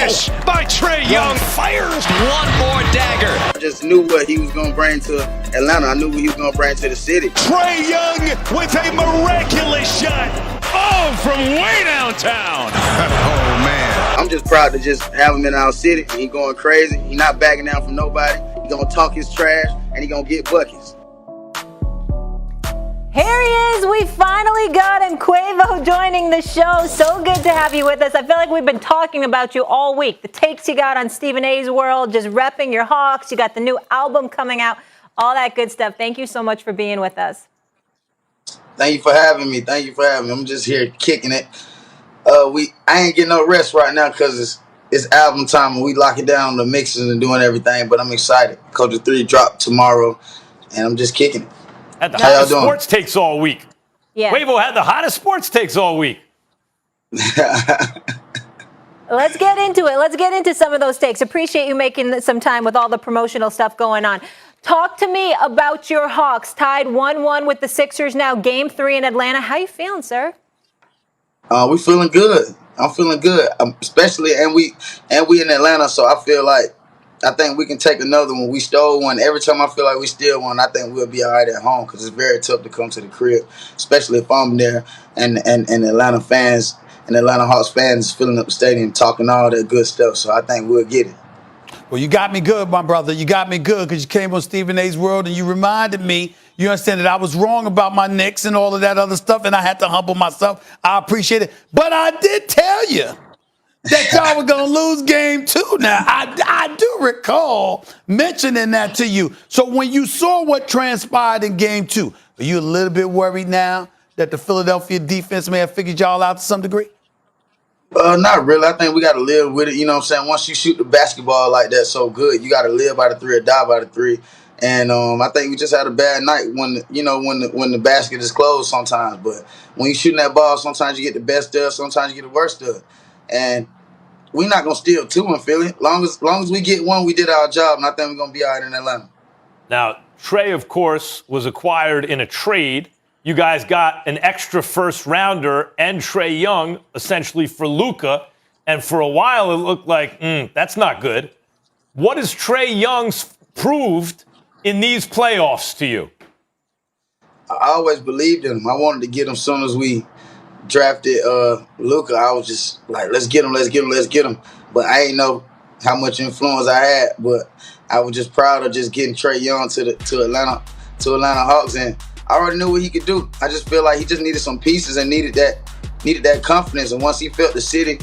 finish by Trae Young. Fires one more dagger. I just knew what he was going to bring to Atlanta. I knew what he was going to bring to the city. Trae Young with a miraculous shot. Oh, from way downtown. Oh, man. I'm just proud to just have him in our city. He going crazy. He not backing down from nobody. He going to talk his trash, and he going to get buckets. Here he is. We finally got him. Quavo joining the show. So good to have you with us. I feel like we've been talking about you all week. The takes you got on Stephen A's World, just repping your Hawks. You got the new album coming out, all that good stuff. Thank you so much for being with us. Thank you for having me. I'm just here kicking it. I ain't getting no rest right now because it's album time and we locking down the mixes and doing everything. But I'm excited. Culture 3 dropped tomorrow, and I'm just kicking it. Had the hottest sports takes all week. Yeah. Quavo had the hottest sports takes all week. Let's get into it. Let's get into some of those takes. Appreciate you making some time with all the promotional stuff going on. Talk to me about your Hawks. Tied 1-1 with the Sixers now. Game 3 in Atlanta. How you feeling, sir? We feeling good. I'm feeling good, especially and we in Atlanta. So I think we can take another one. We stole one. Every time I feel like we steal one, I think we'll be all right at home because it's very tough to come to the crib, especially if I'm there and Atlanta fans and Atlanta Hawks fans filling up the stadium talking all that good stuff. So I think we'll get it. Well, you got me good, my brother. You got me good because you came on Stephen A's World and you reminded me, you understand that I was wrong about my Knicks and all of that other stuff, and I had to humble myself. I appreciate it. But I did tell you that y'all were going to lose game 2. Now, I do recall mentioning that to you. So when you saw what transpired in game 2, are you a little bit worried now that the Philadelphia defense may have figured y'all out to some degree? Not really. I think we got to live with it. You know what I'm saying? Once you shoot the basketball like that so good, you got to live by the 3 or die by the 3. And I think we just had a bad night when the basket is closed sometimes. But when you're shooting that ball, sometimes you get the best stuff, sometimes you get the worst stuff. And we're not going to steal 2 in Philly. Long as we get 1, we did our job, and I think we're going to be all right in Atlanta. Now, Trae, of course, was acquired in a trade. You guys got an extra first-rounder and Trae Young, essentially for Luka. And for a while, it looked like, that's not good. What has Trae Young's proved in these playoffs to you? I always believed in him. I wanted to get him as soon as we drafted Luka. I was just like, let's get him. But I didn't know how much influence I had. But I was just proud of just getting Trae Young to Atlanta Hawks, and I already knew what he could do. I just feel like he just needed some pieces and needed that confidence. And once he felt the city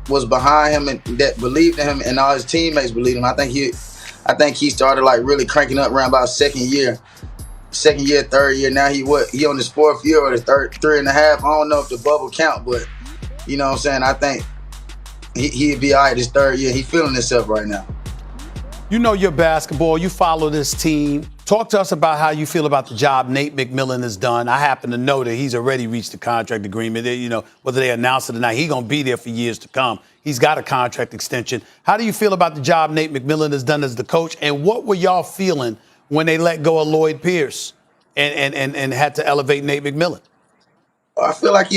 was behind him and that believed in him, and all his teammates believed him, I think he started like really cranking up around about third year. Now he on his 4th year or the third 3.5. I don't know if the bubble count, but you know what I'm saying? I think he'd be all right his 3rd year. He feeling himself right now. You know your basketball. You follow this team. Talk to us about how you feel about the job Nate McMillan has done. I happen to know that he's already reached a contract agreement. Whether they announce it or not, he's going to be there for years to come. He's got a contract extension. How do you feel about the job Nate McMillan has done as the coach? And what were y'all feeling when they let go of Lloyd Pierce and had to elevate Nate McMillan? I feel like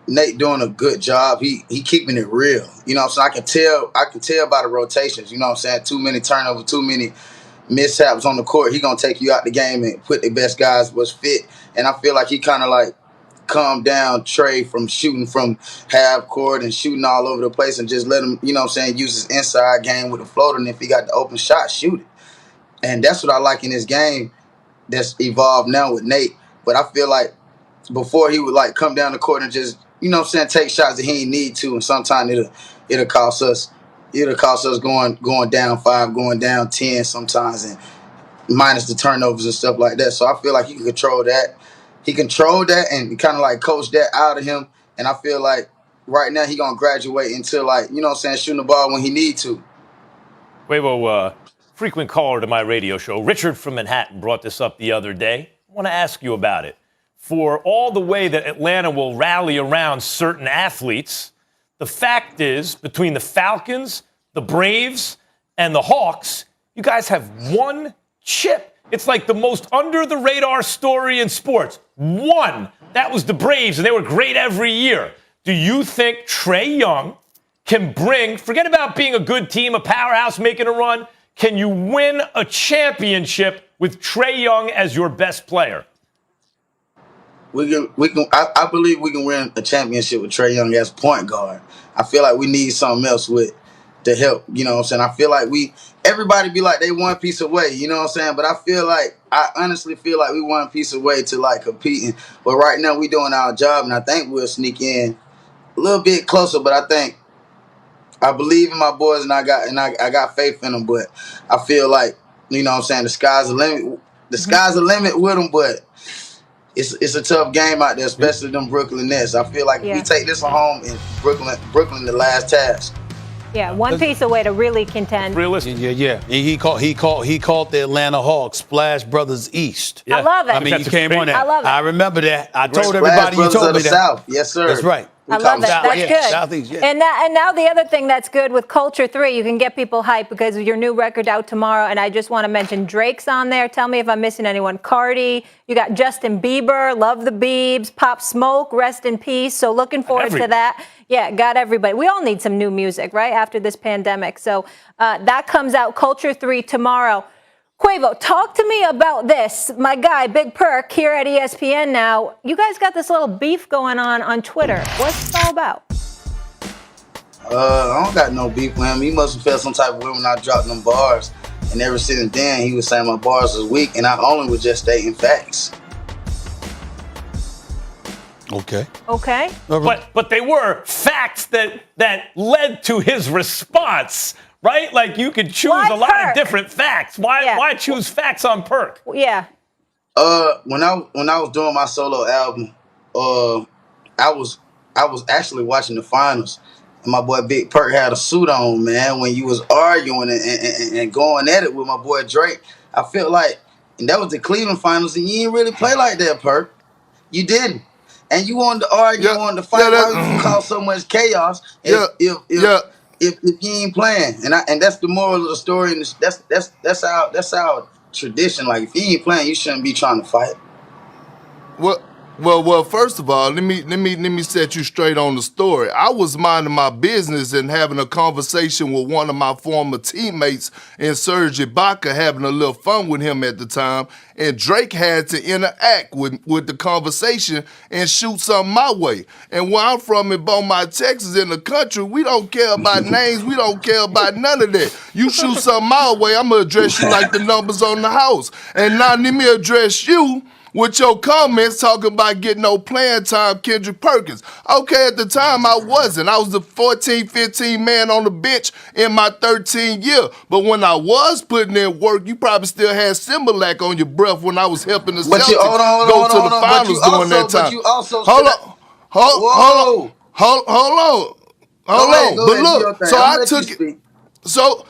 Nate doing a good job. He keeping it real. You know what I'm saying? I can tell by the rotations. You know what I'm saying? Too many turnovers, too many mishaps on the court. He gonna take you out the game and put the best guys was fit. And I feel like he kind of like calmed down Trae from shooting from half court and shooting all over the place and just let him, you know what I'm saying, use his inside game with the floater. And if he got the open shot, shoot it. And that's what I like in this game that's evolved now with Nate. But I feel like before he would like come down the court and just, you know what I'm saying, take shots that he ain't need to, and sometimes it'll cost us. It'll cost us going down 5, going down 10 sometimes, and minus the turnovers and stuff like that. So I feel like he can control that. He controlled that and kind of like coached that out of him. And I feel like right now he gonna graduate into like, you know what I'm saying, shooting the ball when he need to. Quavo, frequent caller to my radio show, Richard from Manhattan, brought this up the other day. I want to ask you about it. For all the way that Atlanta will rally around certain athletes, the fact is, between the Falcons, the Braves, and the Hawks, you guys have one chip. It's like the most under-the-radar story in sports. One. That was the Braves, and they were great every year. Do you think Trae Young can bring, forget about being a good team, a powerhouse making a run, can you win a championship with Trae Young as your best player? I believe we can win a championship with Trae Young as point guard. I feel like we need something else to help. You know what I'm saying? I feel like everybody be like they one piece away. You know what I'm saying? But I honestly feel like we one piece away to like competing. But right now we doing our job, and I think we'll sneak in a little bit closer. But I believe in my boys, and I got faith in them. But I feel like, you know what I'm saying, the sky's the limit. The sky's the limit with them, but it's a tough game out there, especially them Brooklyn Nets. I feel like if we take this one home in Brooklyn the last task. Yeah, one piece away to really contend. Realistic. Yeah. He called the Atlanta Hawks Splash Brothers East. Yeah. I love it. I mean, you came on that. I love it. I remember that. I told Splash everybody you Brothers told of me the that. South. Yes, sir. That's right. I love it. That's good. Southeast, yeah. And now the other thing that's good with Culture 3, you can get people hyped because of your new record out tomorrow. And I just want to mention Drake's on there. Tell me if I'm missing anyone. Cardi. You got Justin Bieber, Love the Biebs, Pop Smoke, rest in peace. So looking forward to that. Yeah, got everybody. We all need some new music, right, after this pandemic. So that comes out, Culture 3, tomorrow. Quavo, talk to me about this. My guy, Big Perk, here at ESPN now. You guys got this little beef going on Twitter. What's it all about? I don't got no beef with him. He must have felt some type of way when I dropped them bars. And ever since then, he was saying my bars was weak, and I only was just stating facts. Okay. But they were facts that led to his response, right? Like you could choose a lot of different facts. Why choose facts on Perk? Yeah. When I was doing my solo album, I was actually watching the finals. And my boy Big Perk had a suit on, man, when you was arguing and going at it with my boy Drake. I felt like, and that was the Cleveland finals, and you didn't really play like that, Perk. You didn't. And you wanted to argue, you wanted to fight, why you cause so much chaos if you ain't playing. And that's the moral of the story, and that's our tradition. Like if you ain't playing, you shouldn't be trying to fight. Well. First of all, let me set you straight on the story. I was minding my business and having a conversation with one of my former teammates in Serge Ibaka, having a little fun with him at the time, and Drake had to interact with the conversation and shoot something my way. And where I'm from in Beaumont, Texas, in the country, we don't care about names. We don't care about none of that. You shoot something my way, I'm going to address you like the numbers on the house. And now let me address you with your comments talking about getting no playing time, Kendrick Perkins. Okay, at the time I wasn't. I was the 14, 15 man on the bench in my 13th year. But when I was putting in work, you probably still had Similac on your breath when I was helping the Celtics go to the finals during that time. But you also Hold on. But look, so I took it. So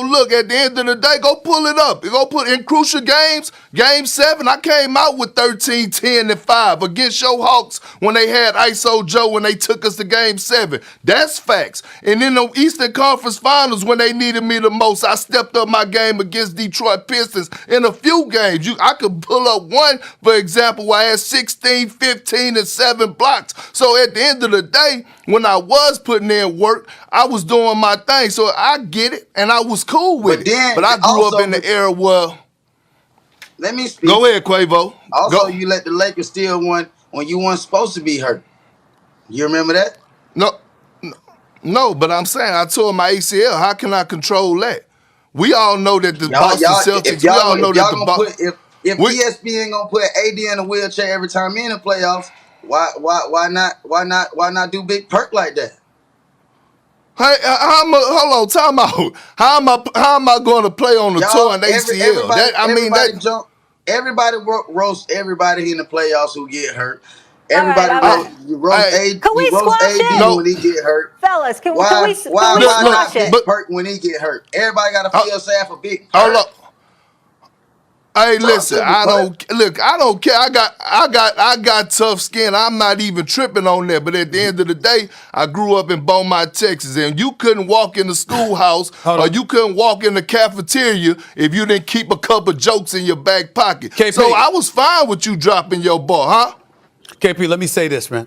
look, at the end of the day, go pull it up. Go put in crucial games. Game 7, I came out with 13, 10, and 5 against your Hawks when they had ISO Joe when they took us to Game 7. That's facts. And in the Eastern Conference Finals when they needed me the most, I stepped up my game against Detroit Pistons in a few games. I could pull up one, for example, where I had 16, 15, and 7 blocks. So at the end of the day, when I was putting in work, I was doing my thing. So I get it, and I was cool with it. But I grew up in the era where... Let me speak. Go ahead, Quavo. Also, you let the Lakers steal one when you weren't supposed to be hurt. You remember that? No, but I'm saying I tore my ACL. How can I control that? We all know that the Boston Celtics, we all know that the Boston... If ESPN gonna put AD in a wheelchair every time in the playoffs, why not do Big Perk like that? Hey, hold on, time out. How am I going to play on the tour and ACL? Everybody roast everybody in the playoffs who get hurt. Everybody roast AD when he get hurt. Fellas, can we squash it? Big Perk when he get hurt? Everybody got to feel sad for Big Perk. Hold on. Hey, listen, I don't care. I got tough skin. I'm not even tripping on that. But at the end of the day, I grew up in Beaumont, Texas, and you couldn't walk in the schoolhouse or you couldn't walk in the cafeteria if you didn't keep a couple jokes in your back pocket. KP. So I was fine with you dropping your ball, huh? KP, let me say this, man.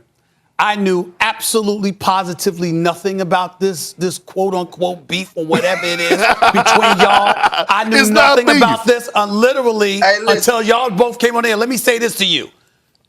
I knew absolutely positively nothing about this quote unquote beef or whatever it is between y'all. I knew It's not nothing beef. about this literally Hey, listen. until y'all both came on air. Let me say this to you.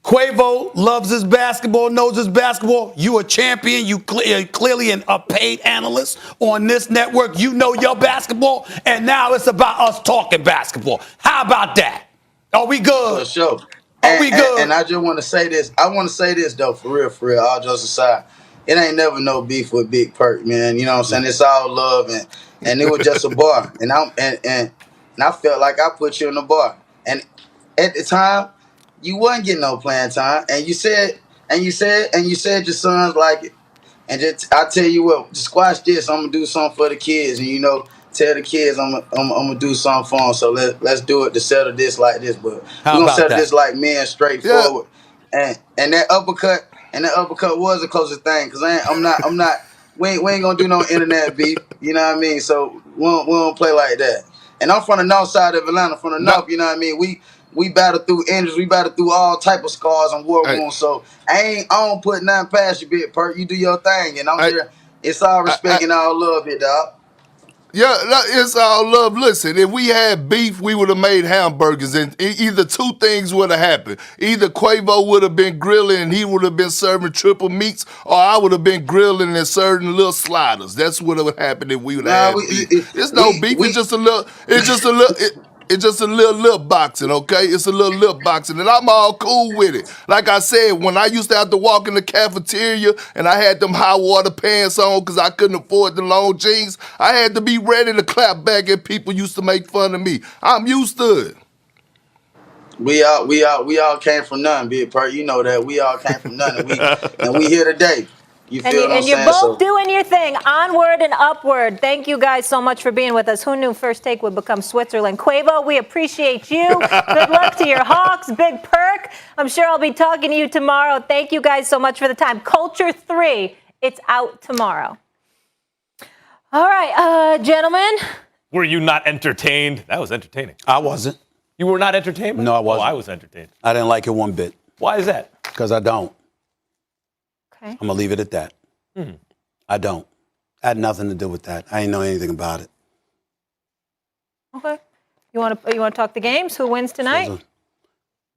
Quavo loves his basketball, knows his basketball. You a champion. You clearly a paid analyst on this network. You know your basketball, and now it's about us talking basketball. How about that? Are we good? For sure. Are we good? And I just want to say this. I want to say this, though, for real, all jokes aside. It ain't never no beef with Big Perk, man. You know what I'm saying? It's all love, and it was just a bar. And I felt like I put you in the bar. And at the time, you wasn't getting no playing time. And you said your sons like it. And just I tell you what, just squash this. I'm gonna do something for the kids, and tell the kids I'm gonna do something for them. So let's do it to settle this like this. But How we're gonna about settle that? this like men, straightforward. And that uppercut was the closest thing, cause I'm not. We ain't gonna do no internet beef. You know what I mean? So we don't play like that. And I'm from the north side of Atlanta, from the north. You know what I mean? We battle through injuries, we battle through all type of scars and war wounds. So I don't put nothing past you, Big Perk. You do your thing, and I'm here. It's all respect and all love here, dog. Yeah, it's all love. Listen, if we had beef, we would have made hamburgers, and either two things would have happened. Either Quavo would have been grilling and he would have been serving triple meats, or I would have been grilling and serving little sliders. That's what would have happened if we would have had beef. It's no beef. It's just a little. It's just a little boxing, okay? It's a little lip boxing, and I'm all cool with it. Like I said, when I used to have to walk in the cafeteria and I had them high water pants on because I couldn't afford the long jeans, I had to be ready to clap back at people used to make fun of me. I'm used to it. We all came from nothing, Big Perk. You know that. We all came from nothing. And we here today. You feel what I'm And you're saying? both doing your thing, onward and upward. Thank you guys so much for being with us. Who knew First Take would become Switzerland? Quavo, we appreciate you. Good luck to your Hawks. Big Perk. I'm sure I'll be talking to you tomorrow. Thank you guys so much for the time. Culture 3, it's out tomorrow. All right, gentlemen. Were you not entertained? That was entertaining. I wasn't. You were not entertained? No, I wasn't. Oh, I was entertained. I didn't like it one bit. Why is that? Because I don't. Okay. I'm gonna leave it at that. I don't. I had nothing to do with that. I didn't know anything about it. Okay. You want to talk the games? Who wins tonight?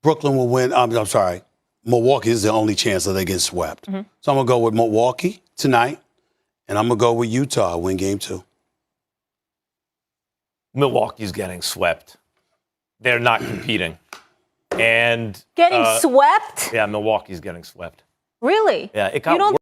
Brooklyn will win. I'm sorry. Milwaukee is the only chance that they get swept. So I'm gonna go with Milwaukee tonight, and I'm gonna go with Utah. Win game 2. Milwaukee's getting swept. They're not competing. And Getting swept? yeah, Milwaukee's getting swept. Really? Yeah, it got You don't